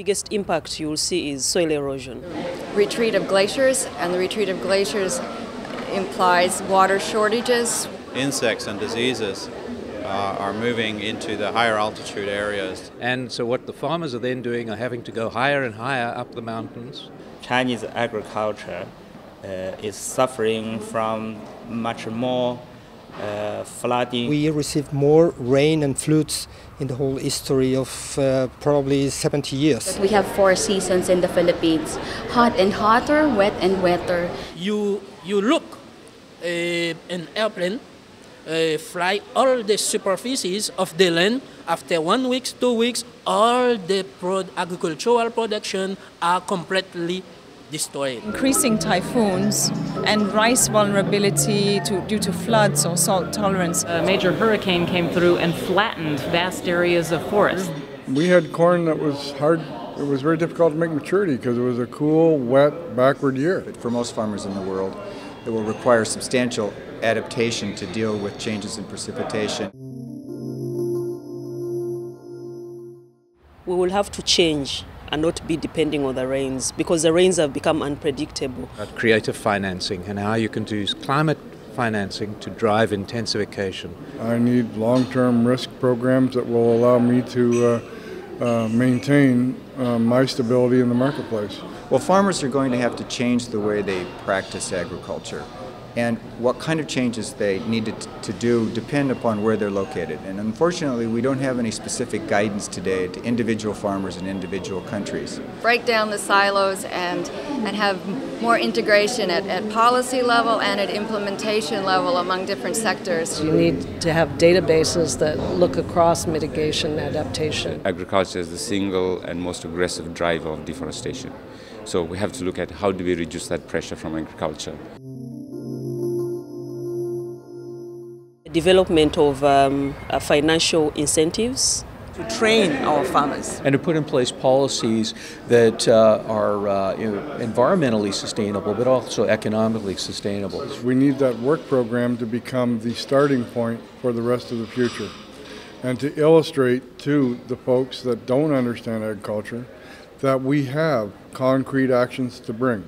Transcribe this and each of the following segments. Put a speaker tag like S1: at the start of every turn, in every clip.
S1: biggest impact you will see is soil erosion.
S2: Retreat of glaciers, and the retreat of glaciers implies water shortages.
S3: Insects and diseases are moving into the higher altitude areas.
S4: And so what the farmers are then doing are having to go higher and higher up the mountains.
S5: Chinese agriculture is suffering from much more flooding.
S6: We received more rain and floods in the whole history of probably 70 years.
S7: We have 4 seasons in the Philippines: hot and hotter, wet and wetter.
S8: You look an airplane fly all the superficies of the land. After 1 week, 2 weeks, all the agricultural production are completely destroyed.
S9: Increasing typhoons and rice vulnerability due to floods or salt tolerance.
S10: A major hurricane came through and flattened vast areas of forest.
S11: We had corn that was hard. It was very difficult to make maturity because it was a cool, wet, backward year.
S12: For most farmers in the world, it will require substantial adaptation to deal with changes in precipitation.
S1: We will have to change and not be depending on the rains, because the rains have become unpredictable.
S4: Creative financing and how you can use climate financing to drive intensification.
S11: I need long-term risk programs that will allow me to maintain my stability in the marketplace.
S12: Well, farmers are going to have to change the way they practice agriculture. And what kind of changes they need to do depend upon where they're located. And unfortunately, we don't have any specific guidance today to individual farmers in individual countries.
S2: Break down the silos and have more integration at policy level and at implementation level among different sectors.
S13: You need to have databases that look across mitigation adaptation.
S14: Agriculture is the single and most aggressive driver of deforestation. So we have to look at how do we reduce that pressure from agriculture.
S1: Development of financial incentives
S15: to train our farmers
S16: and to put in place policies that are environmentally sustainable but also economically sustainable.
S11: We need that work program to become the starting point for the rest of the future and to illustrate to the folks that don't understand agriculture that we have concrete actions to bring.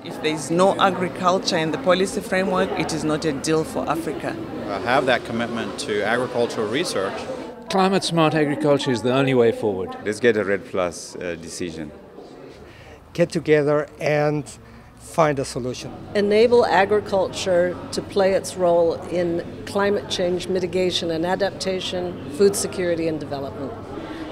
S15: If there is no agriculture in the policy framework, it is not a deal for Africa.
S3: Have that commitment to agricultural research.
S4: Climate smart agriculture is the only way forward.
S14: Let's get a REDD+ decision.
S6: Get together and find a solution.
S13: Enable agriculture to play its role in climate change mitigation and adaptation, food security and development.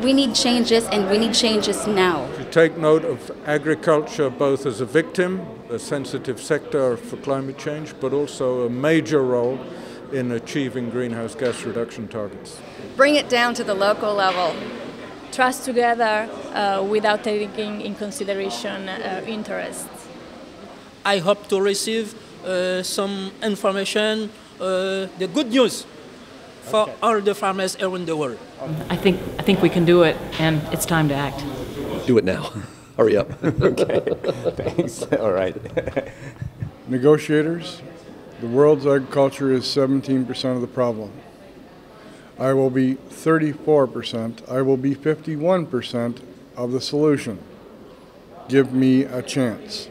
S7: We need changes, and we need changes now.
S17: To take note of agriculture both as a victim, a sensitive sector for climate change, but also a major role in achieving greenhouse gas reduction targets.
S2: Bring it down to the local level.
S18: Trust together without taking in consideration interests.
S8: I hope to receive some information, the good news for all the farmers around the world.
S10: I think we can do it, and it's time to act.
S16: Do it now. Hurry up.
S14: Okay, thanks. All right.
S11: Negotiators, the world's agriculture is 17% of the problem. I will be 34%. I will be 51% of the solution. Give me a chance.